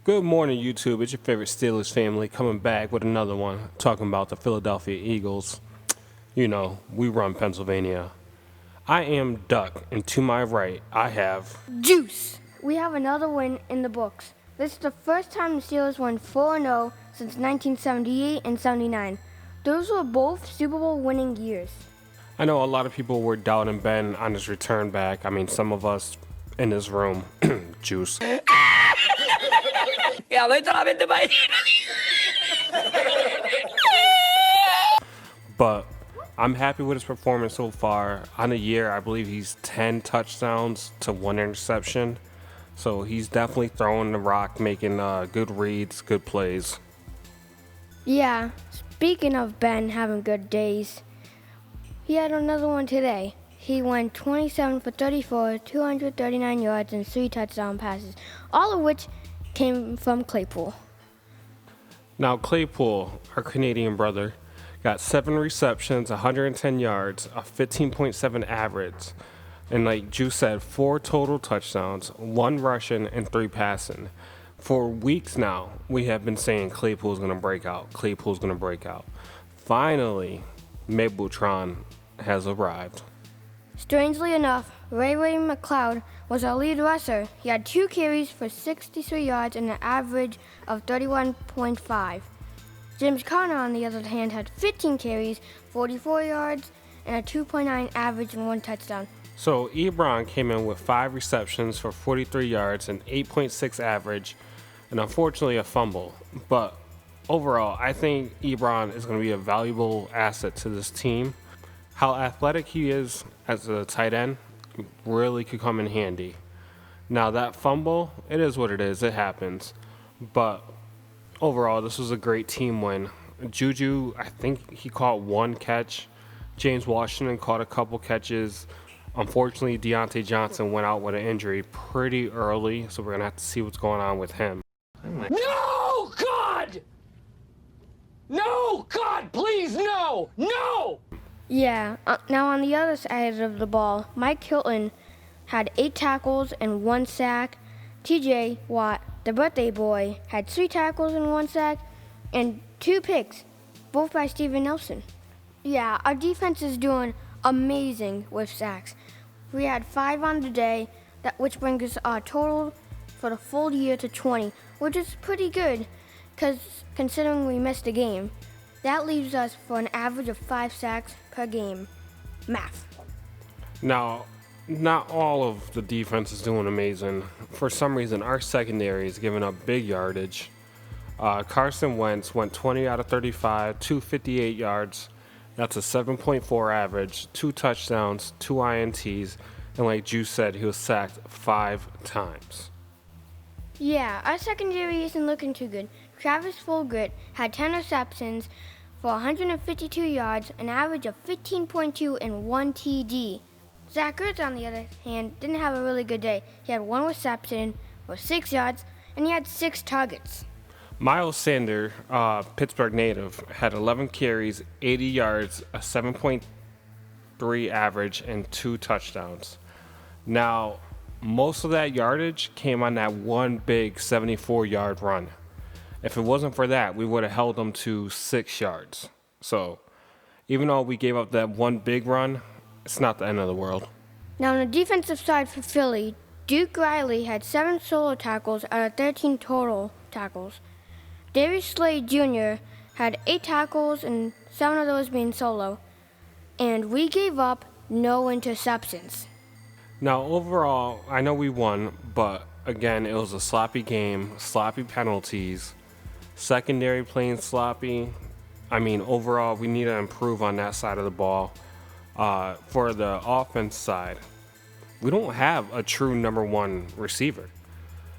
Good morning, YouTube. It's your favorite Steelers family coming back with another one, talking about the Philadelphia Eagles. You know, we run Pennsylvania. I am Duck, and to my right, I have Juice. We have another win in the books. This is the first time the Steelers won 4-0 since 1978 and 79. Those were both Super Bowl winning years. I know a lot of people were doubting Ben on his return back. I mean, some of us in this room, Juice. But I'm happy with his performance so far. On the year, I believe he's 10 touchdowns to 1 interception. So he's definitely throwing the rock, making good reads, good plays. Yeah, speaking of Ben having good days, he had another one today. He went 27 for 34, 239 yards, and 3 touchdown passes, all of which came from Claypool. Now, Claypool, our Canadian brother, got 7 receptions, 110 yards, a 15.7 average, and like Juice said, 4 total touchdowns, 1 rushing, and 3 passing. For weeks now, we have been saying Claypool's going to break out. Claypool's going to break out. Finally, Mcloud has arrived. Strangely enough, Mcloud was our lead rusher. He had 2 carries for 63 yards and an average of 31.5. James Conner, on the other hand, had 15 carries, 44 yards, and a 2.9 average and 1 touchdown. So Ebron came in with 5 receptions for 43 yards and 8.6 average, and unfortunately a fumble. But overall, I think Ebron is going to be a valuable asset to this team. How athletic he is as a tight end really could come in handy. Now that fumble, it is what it is. It happens. But overall, this was a great team win. JuJu, I think he caught 1 catch. James Washington caught a couple catches. Unfortunately, Diontae Johnson went out with an injury pretty early, so we're going to have to see what's going on with him. No, God! No, God, please, no! No! Yeah, now on the other side of the ball, Hilton had 8 tackles and 1 sack. TJ Watt, the birthday boy, had 3 tackles and 1 sack and 2 picks, both by Steven Nelson. Yeah, our defense is doing amazing with sacks. We had 5 on the day, which brings our total for the full year to 20, which is pretty good, because considering we missed a game. That leaves us for an average of 5 sacks per game. Math. Now, not all of the defense is doing amazing. For some reason, our secondary is giving up big yardage. Carson Wentz went 20 out of 35, 258 yards. That's a 7.4 average, 2 touchdowns, 2 INTs, and like Juice said, he was sacked 5 times. Yeah, our secondary isn't looking too good. Travis Fulgham had 10 receptions for 152 yards, an average of 15.2 and 1 TD. Zach Ertz, on the other hand, didn't have a really good day. He had 1 reception for 6 yards, and he had 6 targets. Miles Sanders, Pittsburgh native, had 11 carries, 80 yards, a 7.3 average, and 2 touchdowns. Now, most of that yardage came on that one big 74-yard run. If it wasn't for that, we would have held them to 6 yards. So, even though we gave up that one big run, it's not the end of the world. Now, on the defensive side for Philly, Duke Riley had 7 solo tackles out of 13 total tackles. Darius Slade Jr. had 8 tackles, and 7 of those being solo. And we gave up no interceptions. Now, overall, I know we won, but again, it was a sloppy game, sloppy penalties, secondary playing sloppy. I mean, overall, we need to improve on that side of the ball. For the offense side, we don't have a true number 1 receiver.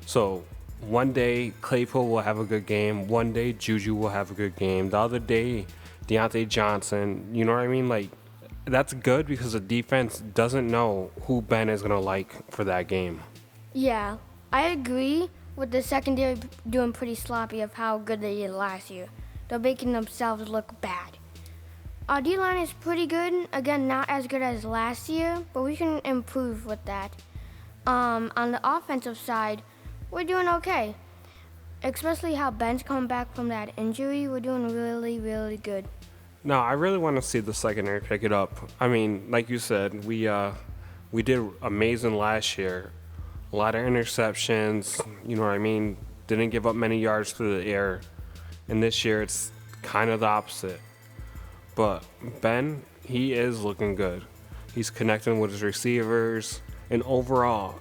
So, one day, Claypool will have a good game. One day, JuJu will have a good game. The other day, Diontae Johnson. You know what I mean? Like, that's good because the defense doesn't know who Ben is going to like for that game. Yeah, I agree with the secondary doing pretty sloppy of how good they did last year. They're making themselves look bad. Our D-line is pretty good. Again, not as good as last year, but we can improve with that. On the offensive side, we're doing okay. Especially how Ben's coming back from that injury. We're doing really, really good. No, I really want to see the secondary pick it up. I mean, like you said, we did amazing last year. A lot of interceptions, you know what I mean? Didn't give up many yards through the air. And this year it's kind of the opposite. But Ben, he is looking good. He's connecting with his receivers. And overall,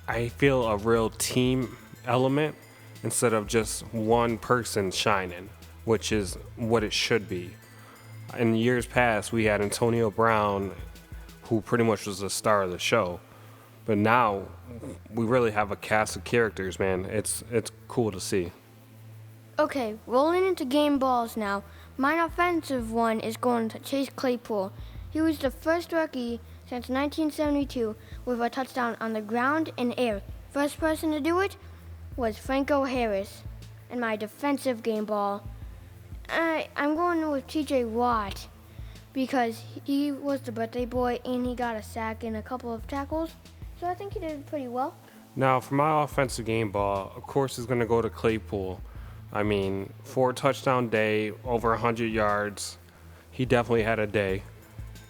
I feel a real team element instead of just one person shining, which is what it should be. In years past, we had Antonio Brown, who pretty much was the star of the show. But now, we really have a cast of characters, man. It's cool to see. Okay, rolling into game balls now. My offensive one is going to Chase Claypool. He was the first rookie since 1972 with a touchdown on the ground and air. First person to do it was Franco Harris. And my defensive game ball, I'm going with T.J. Watt because he was the birthday boy and he got a sack and a couple of tackles. So I think he did pretty well. Now, for my offensive game ball, of course, is going to go to Claypool. I mean, 4-touchdown day, over 100 yards. He definitely had a day.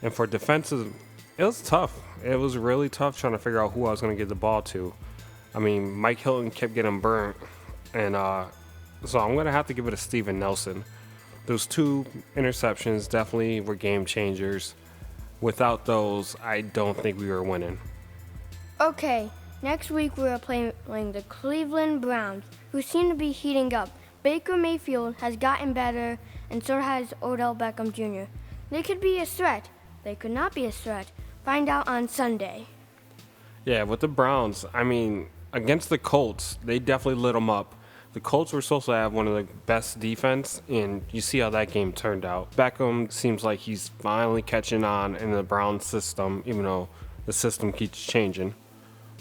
And for defensive, it was tough. It was really tough trying to figure out who I was going to give the ball to. I mean, Mike Hilton kept getting burnt. And so I'm going to have to give it to Steven Nelson. Those 2 interceptions definitely were game changers. Without those, I don't think we were winning. Okay, next week we are playing the Cleveland Browns, who seem to be heating up. Baker Mayfield has gotten better, and so has Odell Beckham Jr. They could be a threat. They could not be a threat. Find out on Sunday. Yeah, with the Browns, I mean, against the Colts, they definitely lit them up. The Colts were supposed to have one of the best defense, and you see how that game turned out. Beckham seems like he's finally catching on in the Browns system, even though the system keeps changing.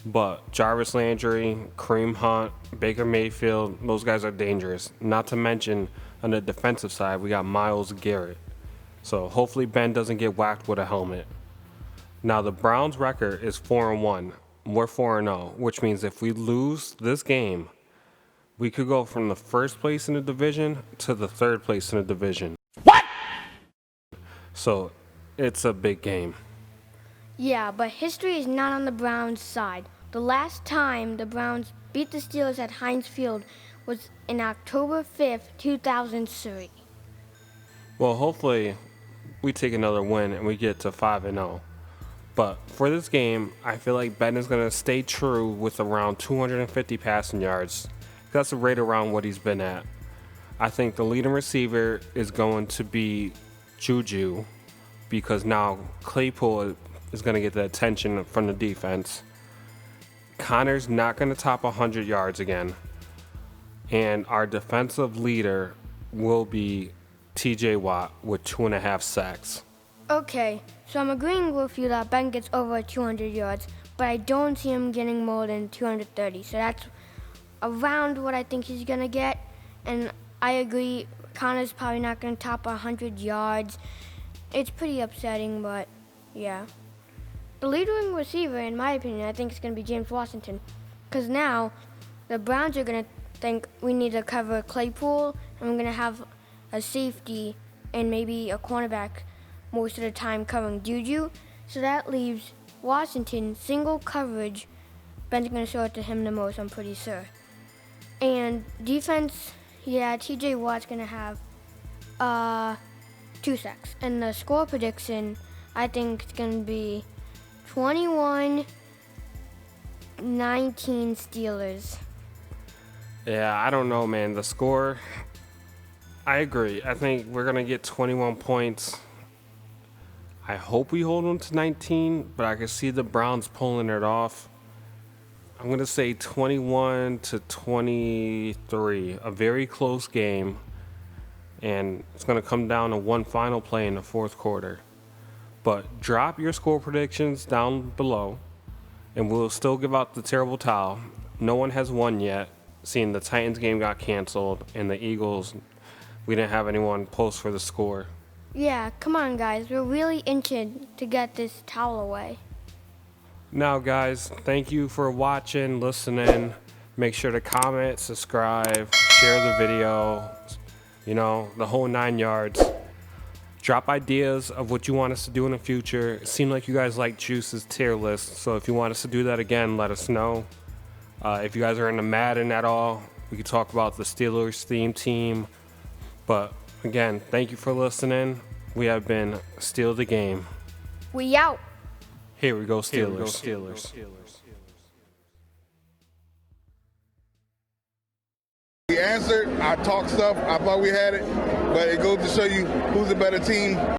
But Jarvis Landry, Kareem Hunt, Baker Mayfield, those guys are dangerous. Not to mention, on the defensive side, we got Myles Garrett. So hopefully Ben doesn't get whacked with a helmet. Now, the Browns' record is 4-1. We're 4-0, which means if we lose this game, we could go from the first place in the division to the third place in the division. What? So it's a big game. Yeah, but history is not on the Browns' side. The last time the Browns beat the Steelers at Heinz Field was in October 5th, 2003. Well, hopefully we take another win and we get to 5-0. But for this game, I feel like Ben is going to stay true with around 250 passing yards. That's right around what he's been at. I think the leading receiver is going to be JuJu because now Claypool is going to get the attention from the defense. Connor's not going to top 100 yards again. And our defensive leader will be T.J. Watt with 2.5 sacks. Okay, so I'm agreeing with you that Ben gets over 200 yards, but I don't see him getting more than 230. So that's around what I think he's going to get. And I agree, Connor's probably not going to top 100 yards. It's pretty upsetting, but yeah. The leading receiver, in my opinion, I think is going to be James Washington. Because now the Browns are going to think we need to cover Claypool, and we're going to have a safety and maybe a cornerback most of the time covering JuJu. So that leaves Washington single coverage. Ben's going to show it to him the most, I'm pretty sure. And defense, yeah, T.J. Watt's going to have 2 sacks. And the score prediction, I think it's going to be 21-19 Steelers. Yeah, I don't know, man. The score, I agree. I think we're going to get 21 points. I hope we hold them to 19, but I can see the Browns pulling it off. I'm going to say 21-23, a very close game, and it's going to come down to one final play in the fourth quarter. But drop your score predictions down below, and we'll still give out the terrible towel. No one has won yet, seeing the Titans game got canceled, and the Eagles, we didn't have anyone post for the score. Yeah, come on, guys. We're really itching to get this towel away. Now, guys, thank you for watching, listening. Make sure to comment, subscribe, share the video, you know, the whole 9 yards. Drop ideas of what you want us to do in the future. It seemed like you guys like Juice's tier list, so if you want us to do that again, let us know. If you guys are into Madden at all, we could talk about the Steelers theme team. But again, thank you for listening. We have been Steal the Game. We out. Here we go, Steelers. We answered, I talked stuff, I thought we had it, but it goes to show you who's a better team.